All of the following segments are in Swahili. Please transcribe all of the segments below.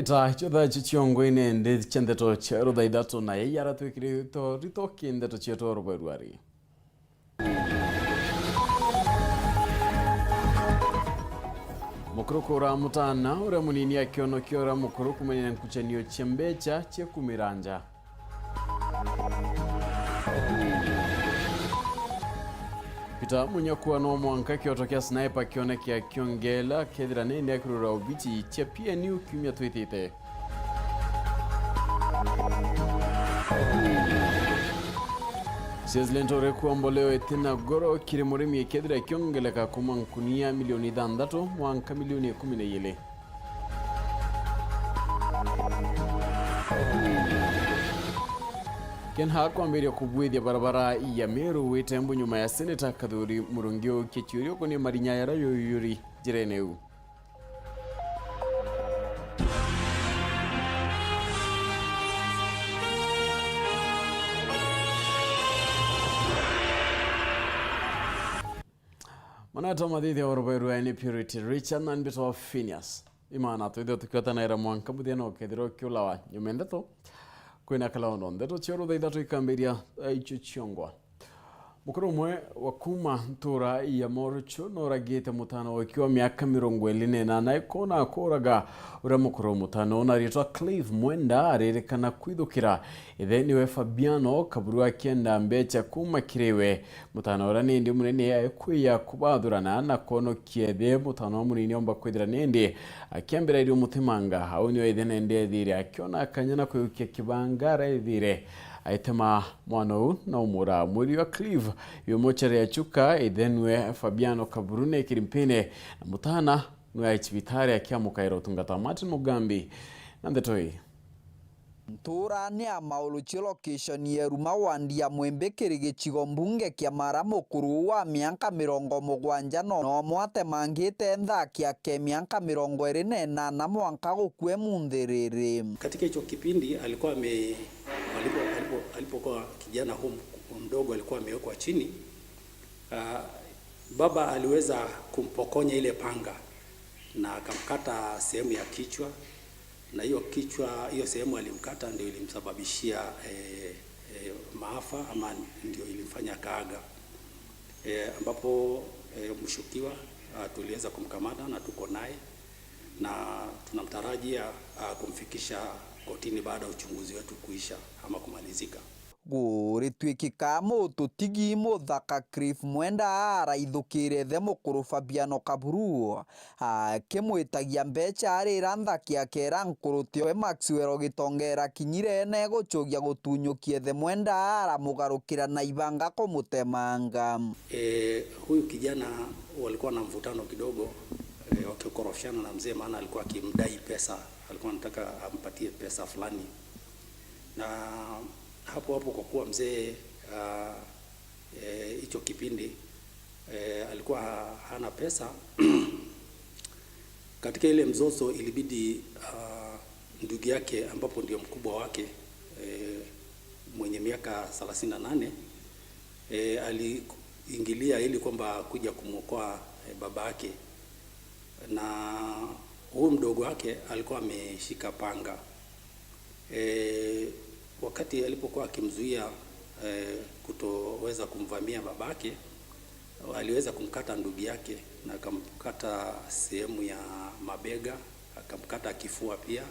Ita chotha chichiongo ine ndi Nteto cha Ithatu na yara twikiri to ritoki Nteto cheto Weru. Mukuru kura mutana ura munini akiono kiora mukuru kumenya nkuchenio chembecha chekumiranja. Pita munyakuwa no mwanka kiotokea sniper kionekea kiongela kedira nende akurura ubiti cha PNU kimya twitite. Sezlento rekuwa mboleo etina goro kirimurimi kedira kiongela kakuma nkunia milioni 6 mwanka milioni 11. Ken hakwambiria kubwithia barabara ya Meru witembu nyuma ya Seneta Kathuri Murungio kichurio kuni marinyayara yoyuri jireneu. Manata madhithi ya Weru ya Purity Richard na Nteto PHINEAS. IMAANA tuidho tukiota na ira mwanka mudhiano kediro kiulawa nyume Nteto. Kwena kalaono Nteto chero Ithatu ikambiria ichuchiongwa. Mukuru mwe wakuma ntura ya morucho noragite mutano wakiwa miaka 28 ikona akoraga ura mukuru mutano naritwa Clive Mwenda arerekana kwithukira itheniwe Fabiano kaburu akienda mbecha kuma kirewe mutano ura nindi munene yakwiya kubathurana na kono kiethe mutano munini omba kwithira nindi akiambira iri mutimanga aunyo ithene ndethire akiona akanyana kuyukia kibangara ithire aitema mwana na umura mwiri wa Clive yomochere ya chuka idhenwe Fabiano Kaburune kirimpine na mutana nwa ichibitari akiamukaira utungata Martin Mugambi na Nteto. Ntura ni amauluchi location yeru mawandi ya mwembekeri gichigo mbunge kia mara mukuru wa mianka 70 no mwate mangite nthaki ake mianka 28 mwanka gukue munthiriri. Katika hicho kipindi alikuwa alipokuwa kijana huyu mdogo alikuwa amewekwa chini. Baba aliweza kumpokonya ile panga na akamkata sehemu ya kichwa, na hiyo sehemu alimkata ndio ilimsababishia maafa ama ndio ilimfanya kaaga. Ambapo mshukiwa tuliweza kumkamata na tuko naye na tunamtarajia kumfikisha kotini baada ya uchunguzi wetu kuisha ama kumalizika. Guritwikika mututigi muthaka Clive Mwenda araithukire the mukuru Fabiano Kaburu akimwitagia mbecha arira nthaki akera nkurutio Maxwell gitongera kinyire ne guchugia gutunyukie the Mwenda aramugarukira na ibanga kumutemanga. Huyu kijana walikuwa na mvutano kidogo wakikorofishana na mzee, maana alikuwa akimdai pesa, alikuwa anataka ampatie pesa fulani. Na hapo kwa kuwa mzee hicho kipindi alikuwa hana pesa katika ile mzozo ilibidi ndugu yake ambapo ndio mkubwa wake mwenye miaka 38 aliingilia ili kwamba kuja kumwokoa baba yake, na huyu mdogo wake alikuwa ameshika panga. Wakati alipokuwa akimzuia kutoweza kumvamia babake, aliweza kumkata ndugu yake na akamkata sehemu ya mabega, akamkata kifua pia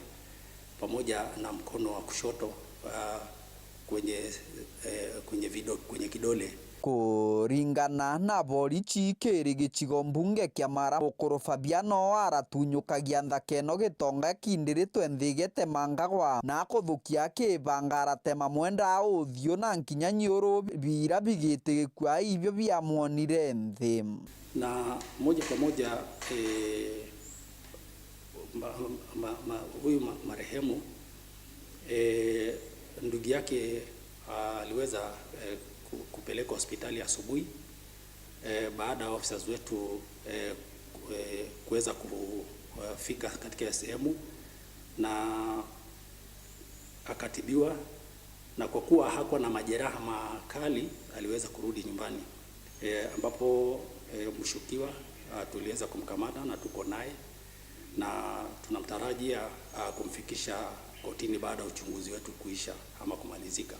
pamoja na mkono wa kushoto kwenye kidole. Kuringana na borichi kiri gichigo mbunge kia mara mukuru Fabiano aratunyukagia nthakeno gitonga kindiritwe nthigete mangagwa na kuthukia kibangara tema Mwenda uthio na nkinya nyuru bira bigite gikwa ibyo biamuonire nthi. Na moja kwa moja huyu marehemu ndugu yake aliweza kupeleka hospitali asubuhi baada ya officers wetu kuweza kufika katika sehemu na akatibiwa, na kwa kuwa hakuwa na majeraha makali aliweza kurudi nyumbani, ambapo mshukiwa tuliweza kumkamata na tuko naye na tunamtarajia kumfikisha kotini baada ya uchunguzi wetu kuisha ama kumalizika.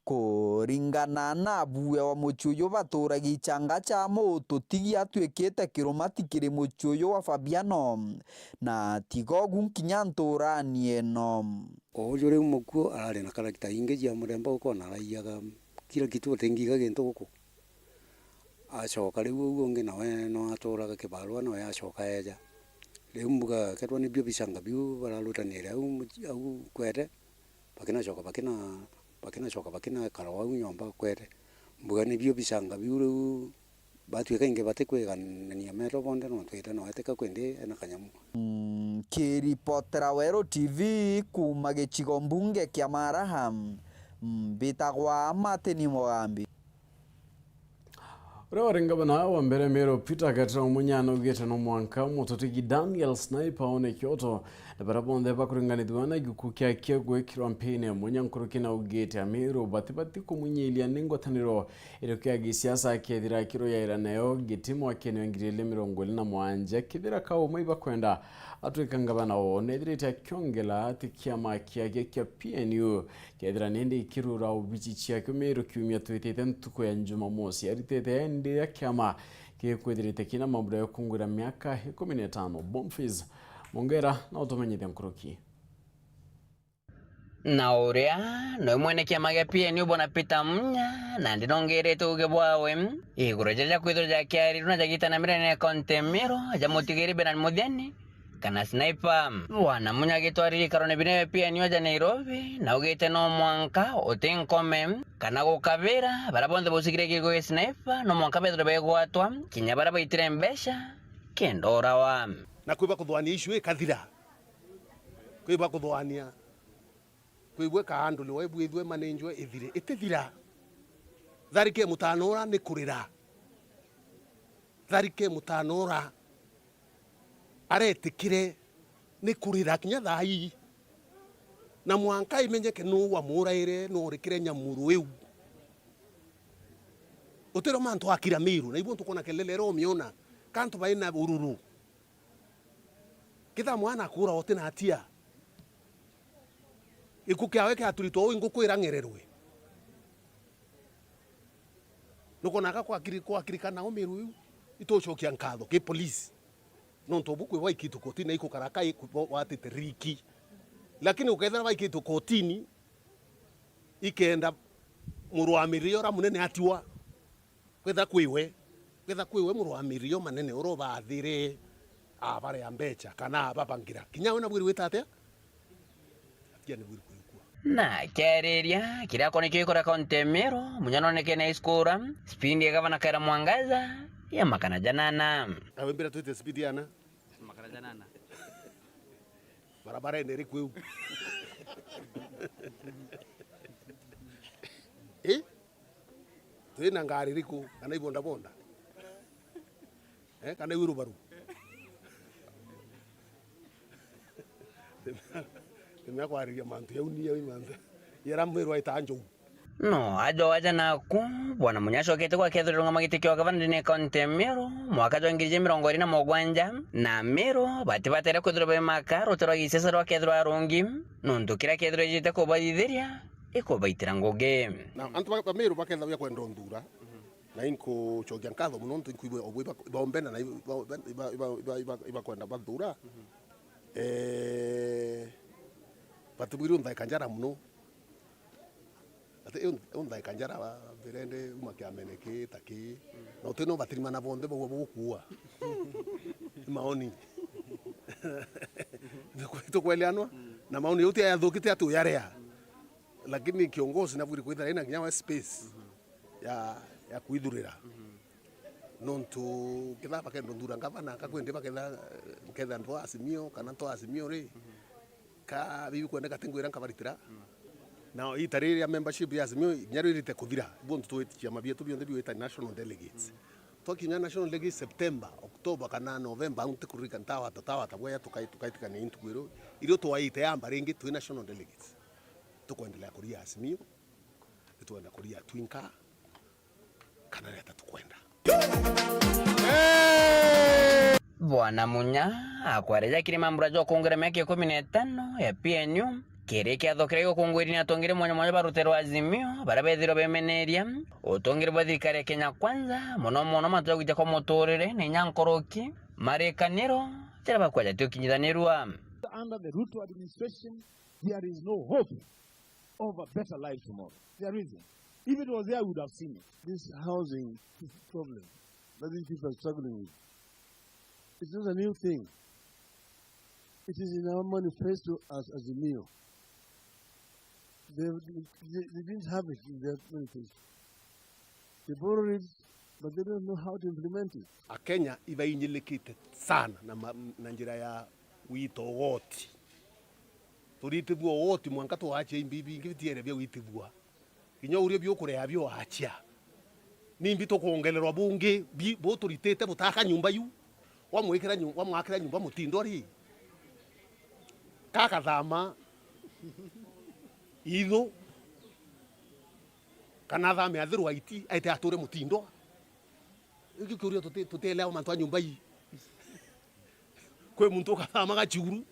Kuringana na abuya wa muchuyo baturaga ichanga cha moto tigi atuikite kirumati kiri muchuyo wa Fabiano na tigogu nkinya nturani eno ojore mukuo arari na karakita inge ya muremba uko na raiyaga kila kitu tengiga gento guko acoka riu ugonge nawe no aturaga kibarua no yacoka eja riu mbuga ketwa ni bio bisanga bio bararutanire au kwete bakina coka bakina karawa nyomba kwete mbuga ni bio bisanga bio riu batuika inge batekwegania mero bonde no twita no eteka kwende na kanyamu. Kiripotera Weru TV kuma gicigo mbunge kia Maraham bitagwa Mateni Mogambi. Urawarenga bana wa mbere mero Peter Gatira umunyana ugete no mwanka mutotigi Daniel Sniper one Kyoto na barabonde bakuringanithwa na gikukia kiegwe campaign munyankurukina ugete amiro batibati kumunyilia ningotaniro irokia gisiasa kethira kiro yaira nayo gitimo akene ngirele 27 kithira kawo mwiba kwenda atwikanga bana one thirite kyongela atikiama kiage kya PNU kethira nende ikirura ubichichia kumero kiumia twitete ntuko ya Jumamosi aritete ndi kiama kikwithirite kina mambura yo kungura miaka 15 Bonfils Mongera na utomenyithia nkuruki na uria no mwene kiama gia PNU bona Peter Munya na ndinongerete uge bwawe iguraja kwithira kiari runa jagita na mirene kontemero jamutigiri benan mudhani kana Sniper bwana Munya gitwari karone bine PNU ja Nairobi na ugete no mwanka otenkome kana gukabira barabonde busigire kigo Sniper no mwanka bedro begwatwa kinya baraba itire mbesha kendora wa na kwiba kuthwania issue ikathira kwiba kuthwania kwibwe kaanduli webu ithwe manenjwe ithire itithira tharike mutanora ni kurira tharike mutanora aretikire ni kurira kinya thai na mwanka imenyeke no wa muraire no rikire nyamuru eu utero mantu akira miru na ibuntu kona kelele ro miona kantu baina ururu kitha mwana kura otina atia ikukiawe ke aturito ingukwira ngererwe nukonaka kwa kirikana omiru itochokia nkatho ke police no ntobuku wa ikitu kotini iko karaka watete riki lakini ukethera wa ikitu kotini ikenda murwamirio ra munene atiwa kwetha kwiwe murwamirio manene urobathire abare ambecha kana babangira kinyawe na bwiri witate atiani bwiri kuikua na kereria kira kone kikora kontemero munyano nekene iskura spindi ya gavana Kaira Mwangaza ya makana janana awembira tuite spindi yana makana janana barabara ene riku tuina ngari riku kana ibonda bonda kana wiru baru temya kwariria mantu yauni mantu yaramwirwa itanjo no ajo aja naku bwana Munyasho kete kwa kethiro magite kyo gavana ne kontemero mwaka jo ngirije 27 na mero batibatera kudro be makaro tero gisesa ro kethiro arongi nundu kira kethiro jite ko bayithiria iko baitira ngoge na antu ba mero baketha bya kwenda ndura na inko chogia nkatho muno ntu kuibwe obwe bombena na iba kwenda bathura batubwiru ndai kanjara muno ate ndai kanjara berende umakiameneke taki no teno batirimana bonde bo bukua maoni ndiko kwelianwa na maoni yote yathukite atu yarea lakini kiongozi nabwiri kwithira ina kinyawa space ya kuidhurira nontu kitha bakendo ndura ngavana kakwende baketha ndo asimio kana to asimio ri ka bibi kwenda katingwira nkabaritira na itariri ya membership ya asimio nyarwirite kuthira bontu twetikia mabietu bionde biweta national delegates tokinya national delegates September October kana November antikurika Thaa tabwe tukaitika ni intugwiro irio twaite yamba ringi twi national delegates tukwendelea kuria asimio tuenda kuria twinka kana leta tukwenda Bwana Munya akwareja kiri mambura jo kongere miaka 15 ya PNU kiri kiathokire gukungwiri na tongire mwanya barutero azimio barabethiro bemeneria utongire bathikare Kenya kwanza muno matogite ko muturire ni nyankoroki marekaniro tira bakwaja tukinyithanirwa. Under the Ruto administration, there is no hope of a better life tomorrow. There isn't. If it was there, I would have seen it. This housing problem that these people are struggling with, it's not a new thing. It is in our manifesto as a meal. They didn't have it in their manifesto. They borrowed it, but they don't know how to implement it. Kenya ivainyilikite sana na njira ya wito woti. Turitibwa woti mwanka tuache imbibi ngitiere bya witibwa. Kinyo uri byo kurea byo achia. Nimbi to kuongelerwa bunge bo turitete butaka nyumba yu. Wamwekera nyumba mwakira nyumba mutindori. Kaka thama ido kana thame athiru aiti aite ature mutindo. Iki kurio tutelea mantu nyumba yi. Kwe muntu kathama gachuru.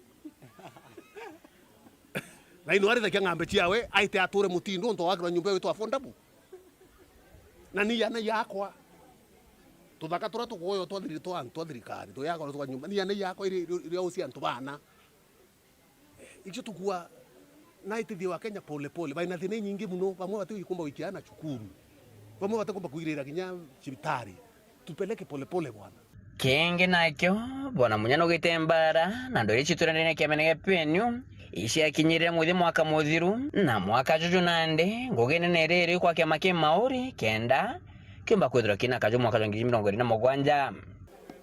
Na ino ari thake ngambe ciawe aite ature mutindo nto wakira nyumba yetu affordable. Na ni yana yakwa. Tuthaka tura tukoyo twathiri to antu thirikari to yakwa to nyumba ni yana yakwa iri osi antu bana. Icho tukua na itithi wa Kenya pole pole baina thine nyingi muno bamwe batu ikumba wikiana cukuru. Bamwe batakumba kuirira kinya cibitari. Tupeleke pole pole bwana. Kenge nakyo Bwana Munya no gitembara na ndo ichiturane kiamenege PNU ishi akinyire muthi mwaka muthiru na mwaka juju nande ngogene nerere kwa kiama maori kenda kimba kwithira kina kaju mwaka 2027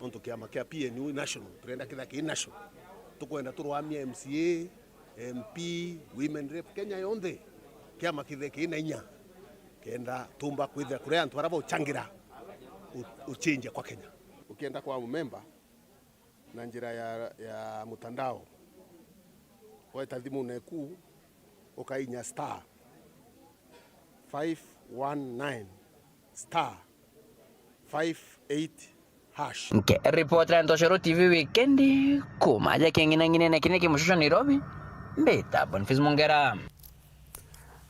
onto kiama kia PNU national turenda kila ki national tukwenda turwamia MCA MP women rep Kenya yonde kiama kithe kina inya kenda tumba kwithira kure antu arabo changira uchinje kwa Kenya. Ukienda kwa member na njira ya mtandao waita thimu neku ukainya *519 *58#. Nke reporter Ntoshero TV weekendi kumaja kengine na kine kimushusha Nairobi mbeta Boniface Mongera.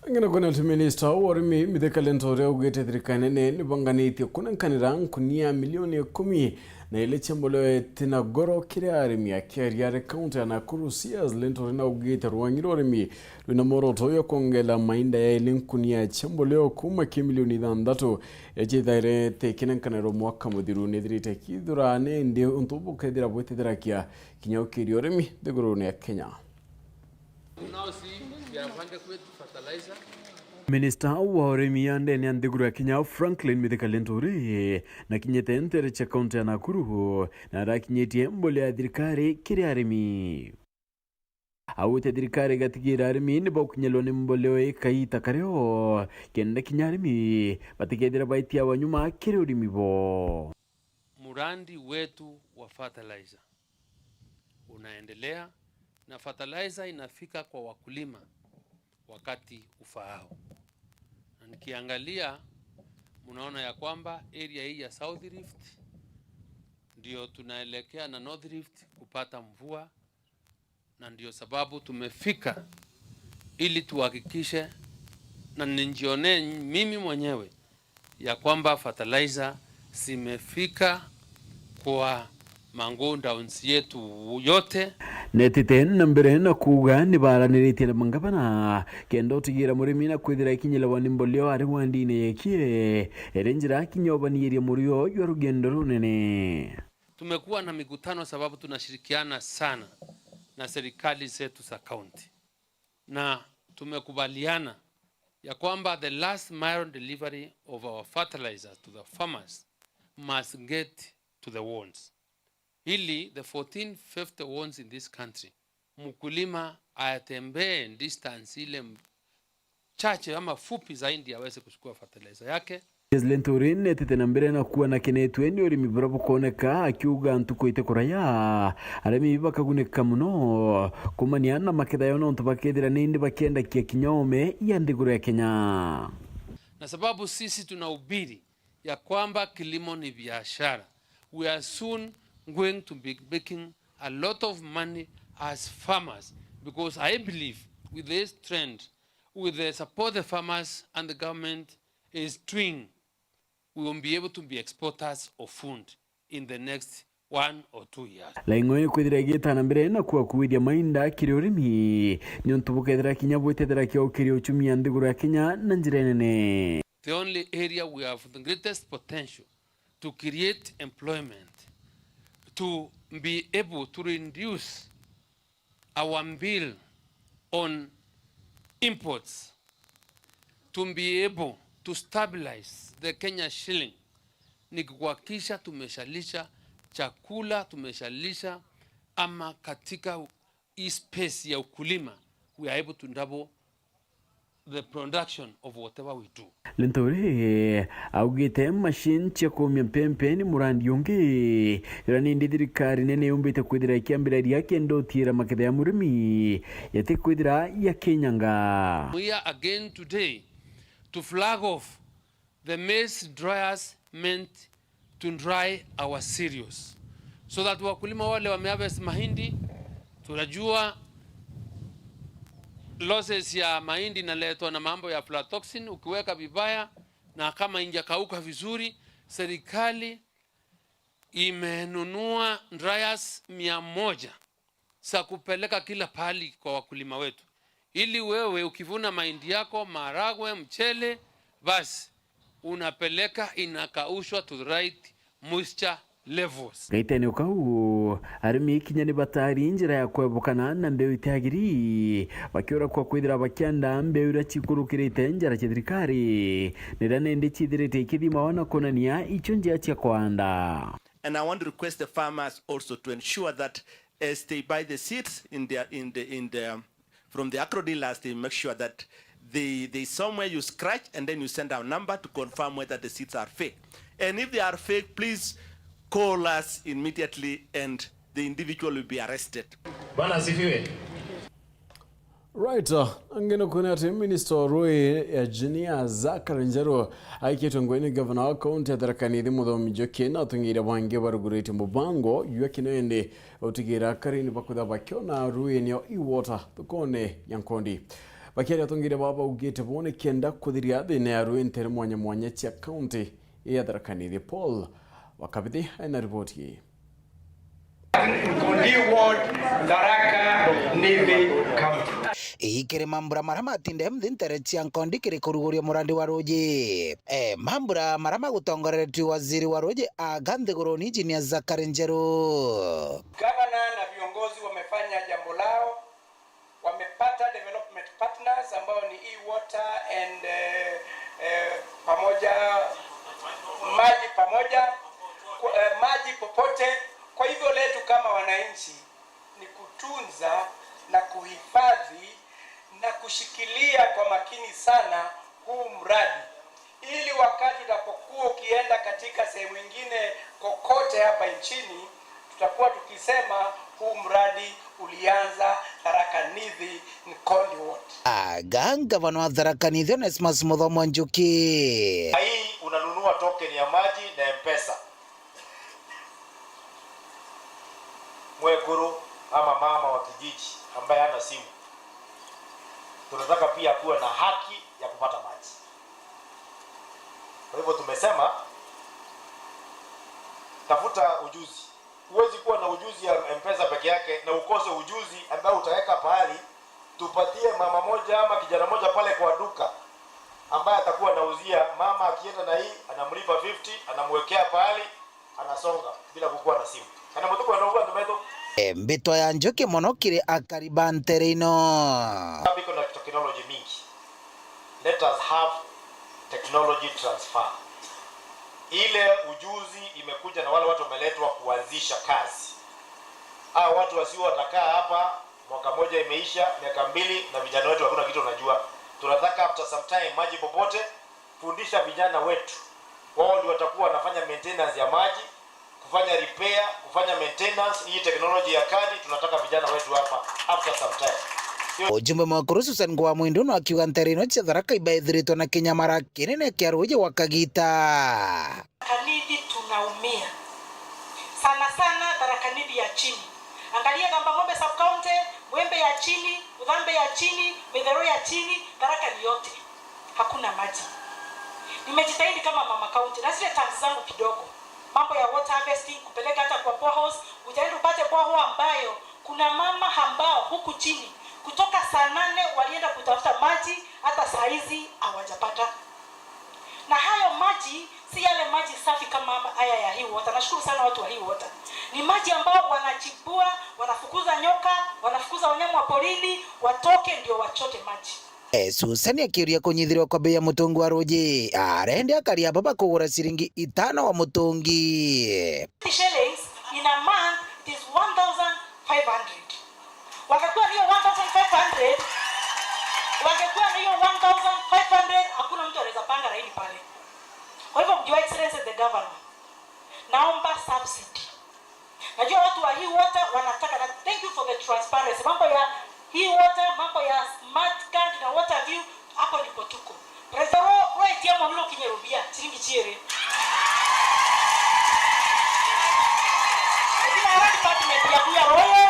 Ngina kuna minister warimi mithekalentore ugete thirikane ni banganite kunankanira nkunia milioni 10 na ile chambolo tina goro kire arimi akiari county na kurusias lentore na ugete rwangiro arimi luna moroto yo kongela mainda ya ile nkunia chambolo kuma milioni 6 ejithaire tekinankaniro mwaka muthiru nithirite kithurane ndi untubuke dira bwetithirakia kinyokiri arimi thiguru ya Kenya. Minister wa urimi yande anthiguru Kenya Franklin Mithikalentori na kinyete ntere cha kaunti ya Nakuru na rakinyetie mbole ya thirikari kiri arimi. Awute thirikari gatigira arimi ni bokunyelwa ni mbole kaita kareo kenda kinyarimi batigedira baitia wanyuma kiri urimi bo. Murandi wetu wa fertilizer unaendelea na fertilizer inafika kwa wakulima wakati ufaao. Na nikiangalia mnaona ya kwamba area hii ya South Rift ndio tunaelekea na North Rift kupata mvua, na ndio sababu tumefika ili tuhakikishe na ninjione mimi mwenyewe ya kwamba fertilizer zimefika kwa mango downs yetu yote. Netiten nambere na kuga ni baranirite na mangabana kendo tigira murimi na kwithira ikinyela wanimbolio ari wandine yekie erenjira kinyoba ni iri murio yo rugendo runene. Tumekuwa na mikutano sababu tunashirikiana sana na serikali zetu za county, na tumekubaliana ya kwamba the last mile delivery of our fertilizers to the farmers must get to the wards. Ili the 1450 wards in this country, mkulima atembee distance ile chache ama fupi zaidi aweze kuchukua fertilizer yake. Lentorin netete nambere na kuwa na kenetweni urimi burabu koneka akiuga ntuko ite koraya arimi bakaguneka muno kumaniana makeda yono ntubakedira nindi bakenda kia kinyome ya ndiguru ya Kenya. Na sababu sisi tunahubiri ya kwamba kilimo ni biashara, we are soon going to be making a lot of money as farmers, because I believe with this trend, with the support the farmers and the government is doing, we will be able to be exporters of food in the next 1 or 2 years. Laingoi kwithira gitana mbere na kuakuithia mainda kiri urimi ni untubukethira kinya bwetethira kio kiri uchumi nthiguru ya Kenya na njira nene. The only area we have the greatest potential to create employment, to be able to reduce our bill on imports, to be able to stabilize the Kenya shilling, ni kuhakikisha tumeshalisha chakula, tumeshalisha ama katika space ya ukulima, we are able to double the production of whatever we do. Lentore augite machine chekomya pempeni murandi yonge rani ndithirikari nene yumbite kwithira kiambira yake ndotira maketha ya murimi yate kwithira ya Kenyanga. We are again today to flag off the maize dryers meant to dry our cereals, so that wakulima wale wameharvest mahindi, tunajua losses ya mahindi inaletwa na mambo ya aflatoxin. Ukiweka vibaya na kama injakauka vizuri, serikali imenunua dryers 100 za kupeleka kila pahali kwa wakulima wetu, ili wewe ukivuna mahindi yako, maragwe, mchele, basi unapeleka inakaushwa to the right moisture levels. Gaitene ukau arimi kinya ni batari njira ya kwebukana na mbeu itagiri bakiora kwa kwithira bakianda mbeu ira chikurukirite njara chithirikari nirane ndi chithirite ikithima wana konania icho njia cia kwanda. And I want to request the farmers also to ensure that as they buy the seeds from the agro dealers, they make sure that they somewhere you scratch and then you send our number to confirm whether the seeds are fake. And if they are fake, please call us immediately and the individual will be arrested. Bwana asifiwe. Right, angeno kuna Minister Roy Engineer Zakarinjero aikitongweni governor wa county ya Thaa Nithi Muthomi Njoki na tungira bange barugurite mubango yuakinende otigira karini bakutha bakiona Roy nio iwater tukone yankondi bakiria tungira baba ugite bone kenda kuthiria thine ya Roy ntere mwanya cia county ya Thaa Nithi. Paul Wakabidi aina ripoti hii. Ikere mambura marama tinde mdintere chiankondi kiri kuruguria murandi wa Roje. Mambura marama gutongoreretie waziri wa Roje Nthiguru Engineer Zakarinjero. Gavana na viongozi wamefanya jambo lao, wamepata development partners ambao ni e-water and pamoja maji maji popote. Kwa hivyo letu kama wananchi ni kutunza na kuhifadhi na kushikilia kwa makini sana huu mradi, ili wakati utapokuwa ukienda katika sehemu nyingine kokote hapa nchini, tutakuwa tukisema huu mradi ulianza Thaa Nithi Nkondi wote. Gavana wa Thaa Nithi Onesmus Muthomi Njoki. Hii unanunua token ya maji na M-Pesa. Mwekuru ama mama wa kijiji ambaye hana simu, tunataka pia kuwa na haki ya kupata maji. Kwa hivyo tumesema tafuta ujuzi. Huwezi kuwa na ujuzi ya M-Pesa peke yake na ukose ujuzi ambao utaweka pahali. Tupatie mama moja ama kijana moja pale kwa duka ambaye atakuwa anauzia. Mama akienda na hii anamlipa 50, anamwekea pahali, anasonga bila kukuwa na simu. Kana mtu kwa ndogo ndometo mbito ya Njoki monokire akaribantere ino. Biko na technology mingi. Let us have technology transfer. Ile ujuzi imekuja na wale watu wameletwa kuanzisha kazi. Hao watu wasio watakaa hapa mwaka moja imeisha, miaka 2 na vijana wetu hakuna kitu wanajua. Tunataka after some time maji popote, fundisha vijana wetu. Wao ndio watakuwa wanafanya maintenance ya maji, kufanya repair, kufanya maintenance. Hii technology ya kadi tunataka vijana wetu hapa after some time. Ujumbe mwakuru Susan kwa mwinduno akiuga nterino cia Tharaka ibaithirito na kinyamara kinene kia Roje wakagita. Thaa Nithi tunaumia sana sana. chini. Angalia Gamba-Ng'ombe sub-county, Mwembe ya chini, Udhambe ya chini, Medhero ya chini, Tharaka ni yote. Hakuna maji. Nimejitahidi kama mama county na zile tanks zangu kidogo. Mambo ya water harvesting, kupeleka hata kwa boreholes, utaenda upate borehole ambayo kuna mama ambao huku chini kutoka saa 8 walienda kutafuta maji, hata saa hizi hawajapata. Na hayo maji si yale maji safi kama haya ya hii water. Nashukuru sana watu wa hii water. Ni maji ambao wanachibua, wanafukuza nyoka, wanafukuza wanyama wa porini, watoke ndio wachote maji. Susani akiuria kunyithirwa kwa bei ya mutungi wa ruji arende akaria baba kugura ciringi 5 wa mutungi. Shillings in a month it is 1,500. Wangekuwa niyo 1,500, hakuna mtu anaweza panga laini pale. Kwa hivyo Your Excellency the Governor, naomba subsidy. Najua watu wa hii water wanataka, na thank you for the transparency. Mambo ya hii water, mambo ya smart card na water view, hapo ndipo tuko. President wewe tia mwanilo kinyerubia shilingi chiere. Ndio haraka department ya kuya royo,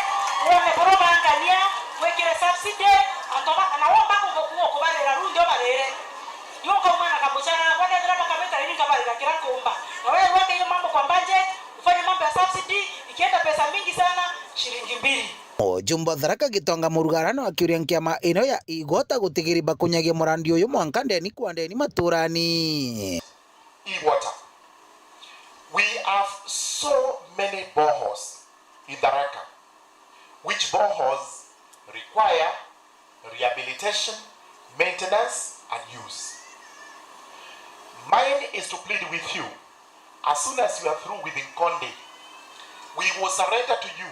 wameporoga angania, wekele subsidy, atoma anaomba kuko kubarera rundi obarere. Yuko mwana kabuchana, wale ndio kabeta ili kabarira kila kuomba. Na wewe weke hiyo mambo kwa budget, ufanye mambo ya subsidy, ikienda pesa mingi sana, shilingi 2. Jumbo Tharaka gitonga murugarano akiuria nkiama ino ya igota gutigiriba kunyagia murandi uyu mwanka ndeni kwa ndeni maturani. E-water. We have so many boreholes in Tharaka, which boreholes require rehabilitation, maintenance, and use. Mine is to plead with you. As soon as you are through with Nkonde, we will surrender to you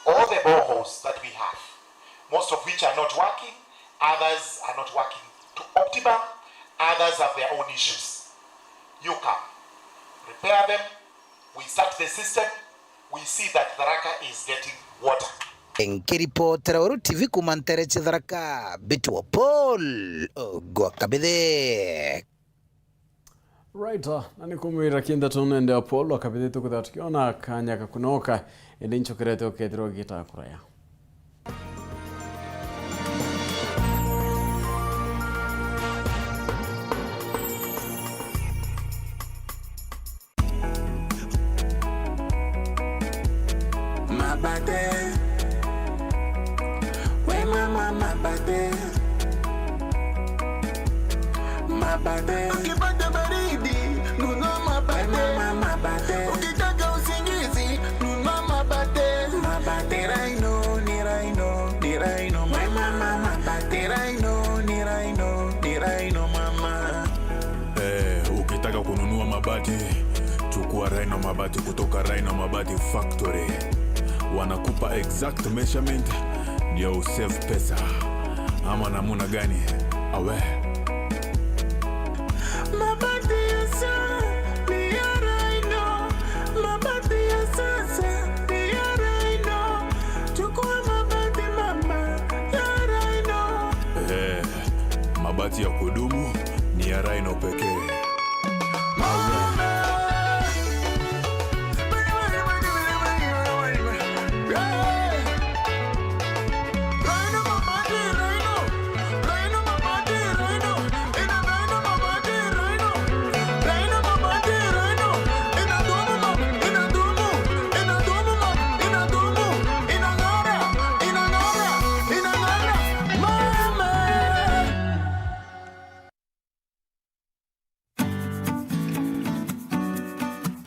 all the boreholes that we have, most of which are not working, others are not working to optimum, others have their own issues. You come, repair them, we start the system, we see that Tharaka is getting water. Nkiripotera Weru TV kumantere Tharaka Bitu Paul Gwakabithe. Right, na nikumwira kinda tunende Apollo akabithe tukutha tukiona kanya kakunoka ende nchokerete okethirwo gitakuraya. Mabate we mama mabate mabate ukipata baridi nunua mabate mama mabate ukitaka usingizi nunua mabate mabate raino ni raino ni raino mama mabate raino ni raino ni raino mama. Ukitaka kununua mabati chukua Raino Mabati kutoka Raino Mabati Factory. Wanakupa exact measurement ndio usave pesa. Ama namuna gani? Awe mabati ya sasa ni ya Raino, mabati ya sasa ni ya Raino, chukua mabati mama ya Raino. Mabati ya kudumu ni ya Raino pekee.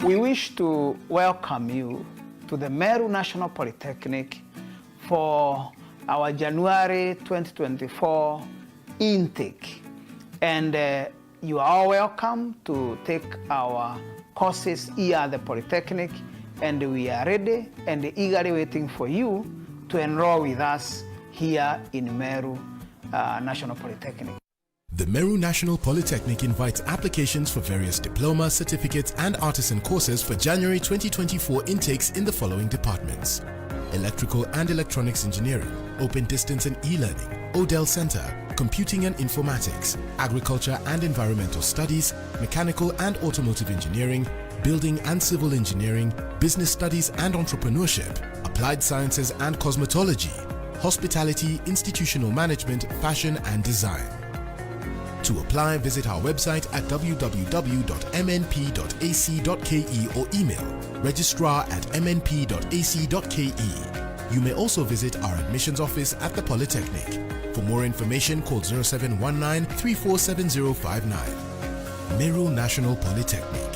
We wish to welcome you to the Meru National Polytechnic for our January 2024 intake. And you are all welcome to take our courses here at the Polytechnic, and we are ready and eagerly waiting for you to enroll with us here in Meru National Polytechnic. The Meru National Polytechnic invites applications for various diploma, certificates and artisan courses for January 2024 intakes in the following departments: Electrical and Electronics Engineering, Open Distance and E-Learning, Odell Center, Computing and Informatics, Agriculture and Environmental Studies, Mechanical and Automotive Engineering, Building and Civil Engineering, Business Studies and Entrepreneurship, applied sciences and cosmetology, hospitality, institutional management, fashion and design. To apply, visit our website at www.mnp.ac.ke or email registrar@mnp.ac.ke. You may also visit our admissions office at the Polytechnic. For more information, call 0719 347059. Weru National Polytechnic.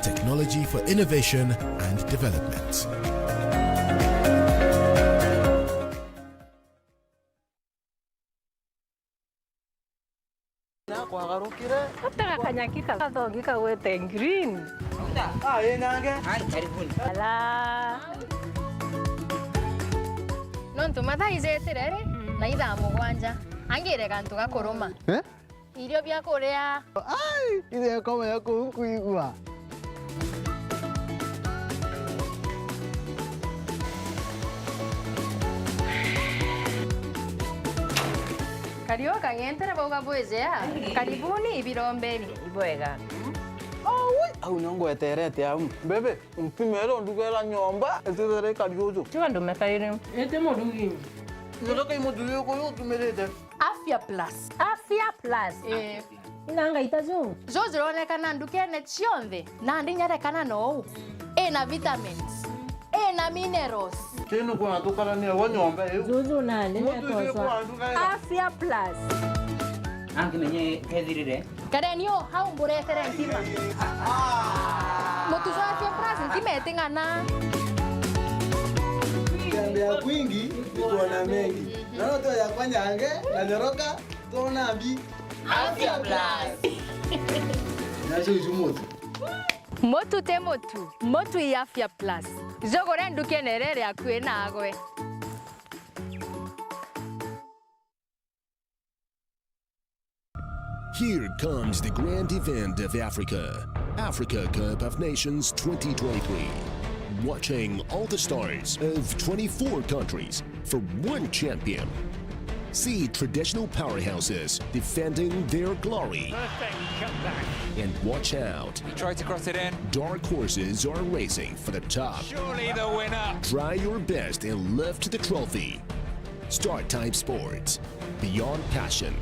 Technology for innovation and development. Nonto matha izeterere na itha mugwanja angire kantu gakuruma irio bya kuria Ile kama yako huku igwa. Karioka yentere boga bwezea karibuni ibirombeni ibwega Au nongo eterete au. Bebe, mpimero ndugela nyomba etere kariozo. Chwa ndo mekaire ete modugi Ndoka imodugi ko yo tumerete. Afya Plus inanga itazo zo zironekana ndukene chionde na ndinyareka no ena vitamins ena minerals Kino kwa tukala ni wanyomba yo. Zuzu nande nyatosa Afya Plus Anki nenye kedhirire Karenio haumburetere ntima Motuzo Afya Plus ntima etingana Kiambia kwingi ikuona mengi. Naona to ya kwanyange na nyoroka tona ambi Afya Plus Nasho ujumoto. Motu te motu motu ya Afya Plus Zogore ndukenerere akwe nagwe Here comes the grand event of Africa, Africa Cup of Nations 2023. Watching all the stars of 24 countries for one champion. See traditional powerhouses defending their glory. Perfect cutback. And watch out. He tried to cross it in. Dark horses are racing for the top. Surely the winner. Try your best and lift the trophy. Start Time Sports. Beyond passion.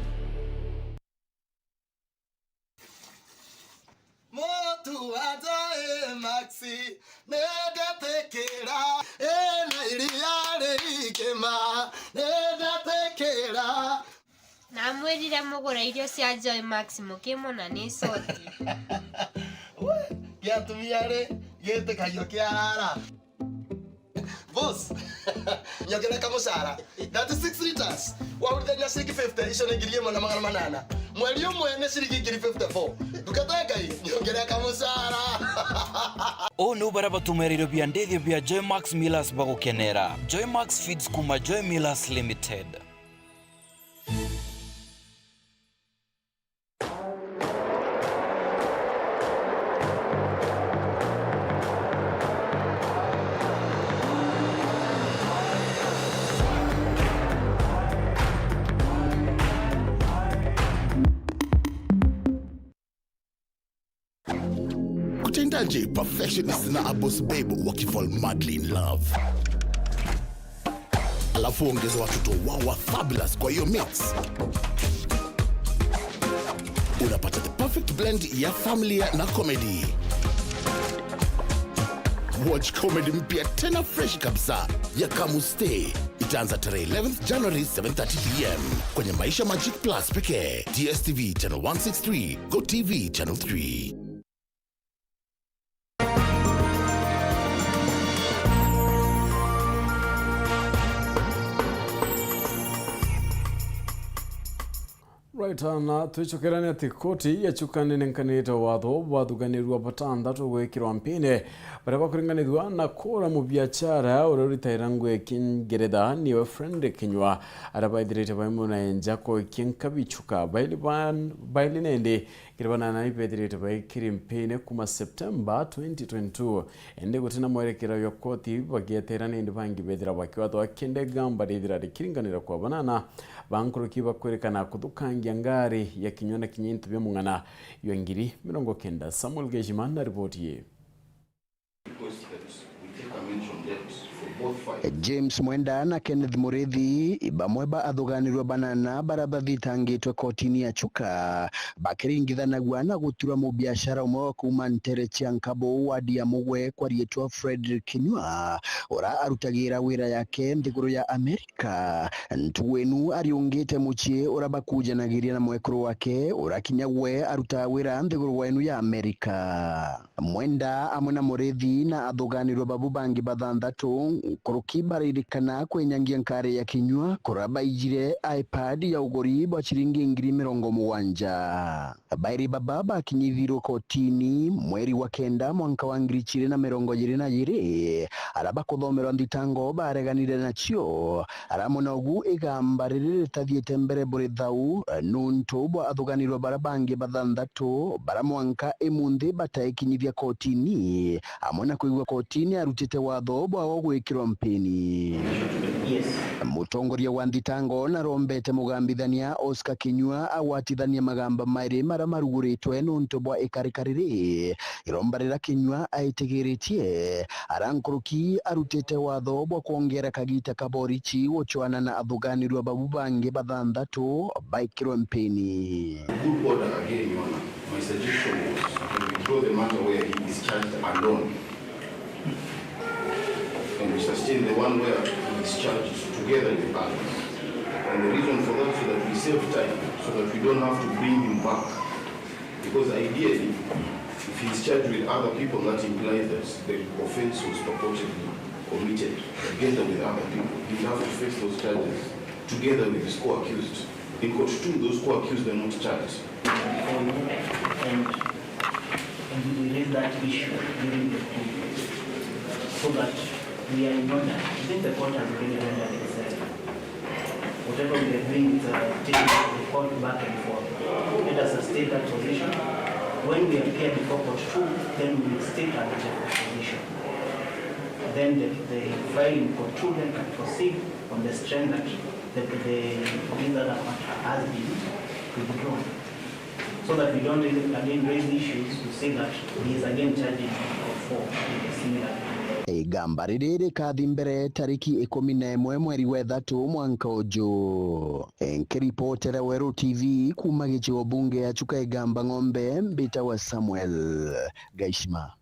Motu ajae maxi neda tekera na iliare ikema neda tekera na mwirire mugura irio cia Joy Max mukimona ni soti giatumiare gite kayo kiara boss nyogera kamusara that is 6 liters wa urithenya ciringi 50 icio ni ngiri 1,800 mweri umwe ni ciringi ngiri 54 dukataka nyogera kamusara O no baraba tumeriro bia ndethio bia Joy Max Millers bagukenera Joy Max Feeds kuma Joy Millers Limited. Kutendaje perfectionist na boss babe wakifall madly in love. Alafu ongeza watoto wao fabulous kwa hiyo mix. Unapata the perfect blend ya familia na comedy. Watch comedy mpya tena fresh kabisa ya Kamu Stay. Itaanza tarehe 11th January 7:30 PM kwenye Maisha Magic Plus pekee. DSTV channel 163, Go TV channel 3. Right, na tuichokerane ati koti yachukanenenkanite watho wathuganirwa batandatu gwikirwa mpine baria bakuringanithwa na kura mu biachara uria uritaira ngwe kingeretha niwe friend kinywa aria baithirite baimuna enjako kinkabichuka baili nende kiribana na ibethirite baikiri mpine kuma September 2022 ende gutina mwerekera yo koti bagietera nende bangi bethira bakiwatho akende gamba rithira rikiringanira kwa banana bankuruki bakwerekana kuthukangia ngari ya kinywa na kinyintu bya mungana yo ngiri 90. Samuel Gejimana ripoti ye. Because we take a mention debts for both fights. James Mwenda na Kenneth Mureithi bamwe ba athuganirwa banana barabathitangitwe kotini ya Chuka bakiringithanagua na gutura mu biashara umwe kuma Ntere Chiankabo wadi ya Mugwe kwarietwa Frederick Kinyua ora arutagira wira yake nthiguru ya Amerika. Ntuwenu ariungite muchie ora bakujanagiria na mwekuru wake ora kinyagwe aruta wira nthiguru wenu ya Amerika. Mwenda amwe na Mureithi na athuganirwa babu bangi bathanthatu kibaririkana kwenyangia nkare ya Kinyua kuraba ijire iPad ya ugori bwa chiringi 70,000. Bairi baba kinyithiro kotini mweri wa kenda mwaka wa 2022 araba kuthomerwa thitango bareganire nacio aramonogu igambarire tathiete mbere buri thau nuntu bwa athuganirwa barabangi bathanthatu baramwanka imunthi bataikinyithia kotini amona kuigwa kotini arutite watho bwa gwikirwa mpeni. Mutongoria wa thitango na rombete mugambithania Oscar Kinyua awatithania magamba mairi mara maruguritwe nuntu bwa ikarikariri irombarira Kinyua aitigiritie arankuruki arutite watho bwa kuongera kagita kaborichi wochwana na athuganirwa babu bangi bathanthatu baikirwe mpeni. Good order again, Your Honor. My suggestion was to withdraw the matter where he is charged alone. And we sustain the one where he is charged together with others. And the reason for that is so that we save time, so that we don't have to bring him back. Because ideally, if he is charged with other people, that implies that the offense was purportedly committed together with other people. He will have to face those charges together with his co-accused. In court 2, those co-accused are not charged. And we raise that issue during the plea, so that we are in order. I think the court has already rendered itself. Whatever we are doing is taking the court back and forth. Let us state that position. When we appear before court 2, then we will state our position. Then the file in court 2 then can proceed on the strength that the other court has been withdrawn. So that we don't again raise issues to say that he is again charging for similar. Igamba riri kathi mbere tariki 11 mweri wa Ithatu mwanka uju. Nkiripotera Weru TV kuma gichigo bunge ya Chuka Igamba Ng'ombe mbita wa Samuel Gaishima.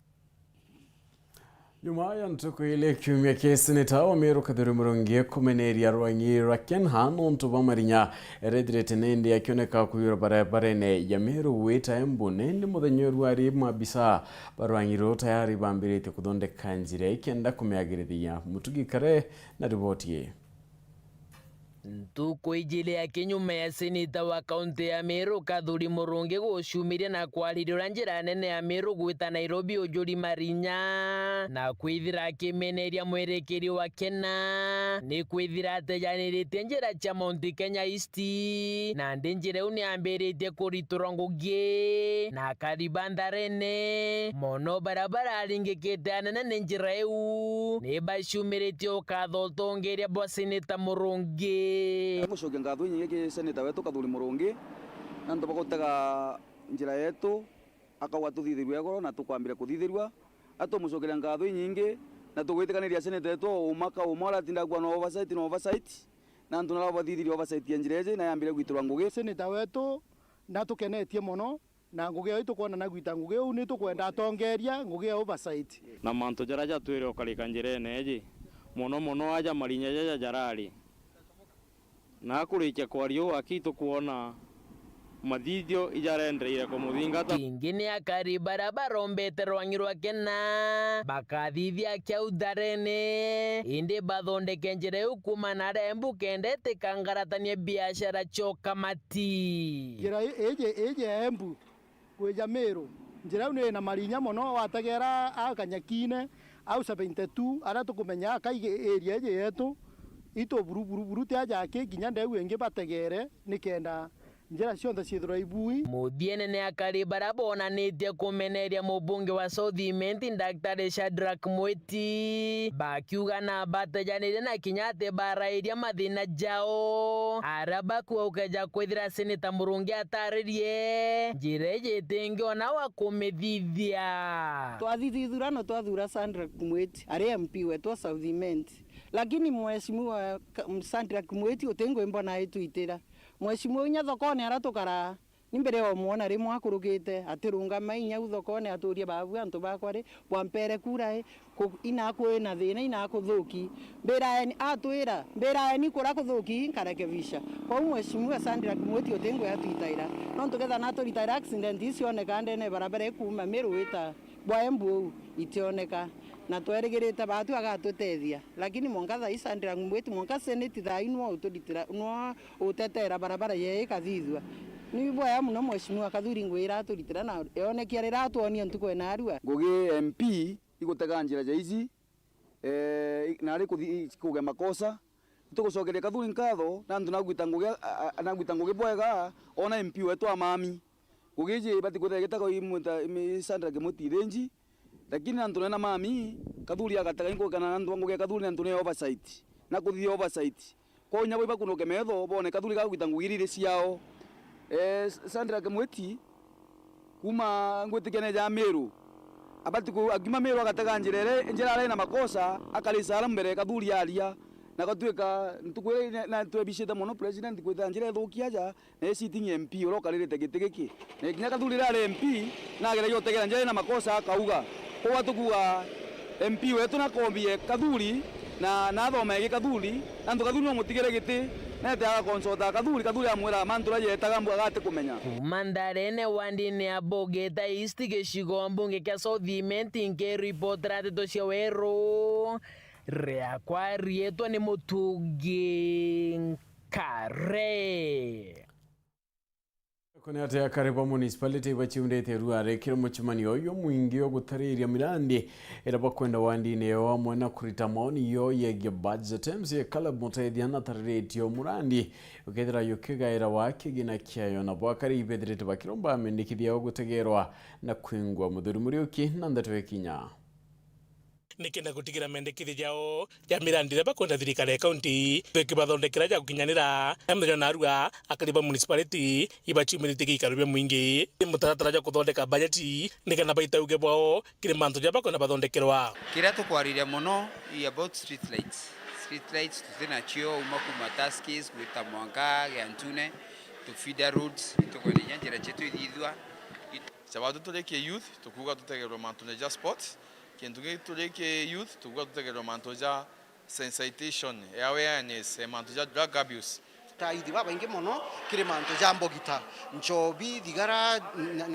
Nyuma ya ntuku ile kiumia Seneta wa Meru Kadhuri Murungi kumeneria rwanyira Kenha nontu bamarinya eredirete nende yakioneka kuyura barabara-ini ya Meru wita embu nende muthenyo rwari mabisa barwanyiro tayari bambirite kuthondeka njira ikenda kumeagirithia mutugikare na riboti ye. Ntuku ijile ya kinyume ya seneta wa kaunti ya Meru Kadhuri Murungi gushumiria na kwariria njira nene ya Meru gwita Nairobi ujuri marinya na kwithira kimeneria mwerekeri wa Kena ni kwithira atejanirite njira cha Mount Kenya East na njira uni ambirite kuritura ngugi na karibandarene mono barabara aringikite nene njira eu ni bashumirite ukatho tongeria bwa seneta Murungi. Mushoke ngatho nyingi seneta wetu Kadhuri Murungi na ntoba gutega njira yetu akawatuthithirwa goro na tukwambira kuthithirwa atomushokera ngatho nyingi na tugwitikaniria seneta yetu umaka umora tindagwa no oversight na ntunala bathithirio oversight ya njira yeje na yambire gwitirwa ngugi seneta wetu na tukenetie muno na ngugi yetu kuona na gwita ngugi u ni tukwenda atongeria ngugi ya oversight na manto jaraja twire okarika njira eneje muno aja marinya jaja jarari na kurikia kwario akitu kuona mathithio ijarendeire kumuthingatha kingine akari barabara ombete rwanyirwa Kena bakathithia kiautharene indi bathondeke njira eu kuma na rembu kendete kangaratania biashara choka mati njira eje embu kweja Meru njira une na marinya muno wategera akanyakine au 72 ara tukumenya akaige area eje yetu ito buru tiaja kinya ndeu ingi bategere nikenda njira cionthe ciithirwa ibui muthiene ne akari barabona nitie kumeneria mubunge wa South Imenti Dr. Shadrack Mweti bakiuga na batejanire na kinyate barairia mathina jao araba kuukeja kwithira seneta Murungi ataririe njira jitingi ona wa kumithithia twathithithurano twathura Shadrack Mweti ari MP wetu South Imenti lakini mheshimiwa Sandra Kimweti utengo mbona itwitira mheshimiwa nya thokone aratukara nimbere o muona rimwe akurugite atirunga mainya uthokone aturie babu antu bakwari bwampere kurae ina kwena thina ina kuthuki mberaeni atwira mberaeni kura kuthuki kareke visha kwa mheshimiwa Sandra Kimweti utengo atwitaira no tugetha na turitaira accident icio ne kandene barabara kuma miruita bwaembu itioneka na twerigirite batu agatutethia lakini mongatha Sandra Kimweti monka seneti Thaa inwa utuditira no utetera barabara ye ikathithwa ni boya muno mheshimiwa kathuri ngwira aturitira na yonekia rira atuonia ntuko na arua ngugi MP igutega njira ici na ari kuge makosa tugucokeria kathuri nkatho na ndu nagwita ngugi bwega ona MP wetu amami ngugi ji bati kuthegeta ko imwe Sandra Kimweti renji lakini antu na mami kathuri agatega ingo kana ndu ngugi kathuri antu ne oversight na kuthi oversight ko nya boiba kuno kemetho bone kathuri gagwita ngugirire ciao Sandra Kimweti kuma ngwetikene ja Meru abati ku agima Meru agatega njira ale na makosa akalisa mbere kathuri alia na gatuika ntukwe na twebishita muno president kwita njira thukia ja na sitting MP urokalirite gitigiki na kinya kathuri ale MP na agera yotegera njira na makosa akauga kwa tukuga MP wetu na kombie kathuri na thome kathuri na ndu kathuri no mutigere giti nete agakonsota kathuri amwira mantura yetaga mbu agate kumenya kumandarene wandini abogeta isti gicigo mbunge kia South nke report rateto cia Weru riakwa rietwa ni Mutungi Nkare kone ate akariba municipality bachiundete ruare kiro muchimani oyo mwingi yo gutariria mirandi era bakwenda wandine yo mwana kurita maoni yo yege budget terms ye kala mutethia na tarrate yo murandi ukethira yokiga era wake gina kiayo na bwakari ibedrete bakiromba amendikithia gutegerwa na kwingwa muthuri murioki na ndatwe kinya nikenda gutigira mendekithia jao ya mirandi reba kwenda thirikari ya county bekibathondekera ja gukinyanira amithio na arua akariba municipality ibachimirite gikarubia mwingi mutaratara ja kuthondeka budget nikenda baitauge bwao kiri mantu ja bakwenda bathondekerwa kira tukwariria muno about street lights tuthina chio umakuma taskis gwita mwanga gantune to feeder roads tukwenda njira chetu ithithwa sababu tuleke youth tukuga tutegerwa mantu ja sports kintu tuleke youth tukuga tutegerwa mantu ja sensitization awareness mantu ja drug abuse taidi baba inge mono kire manto jambo gita nchobi digara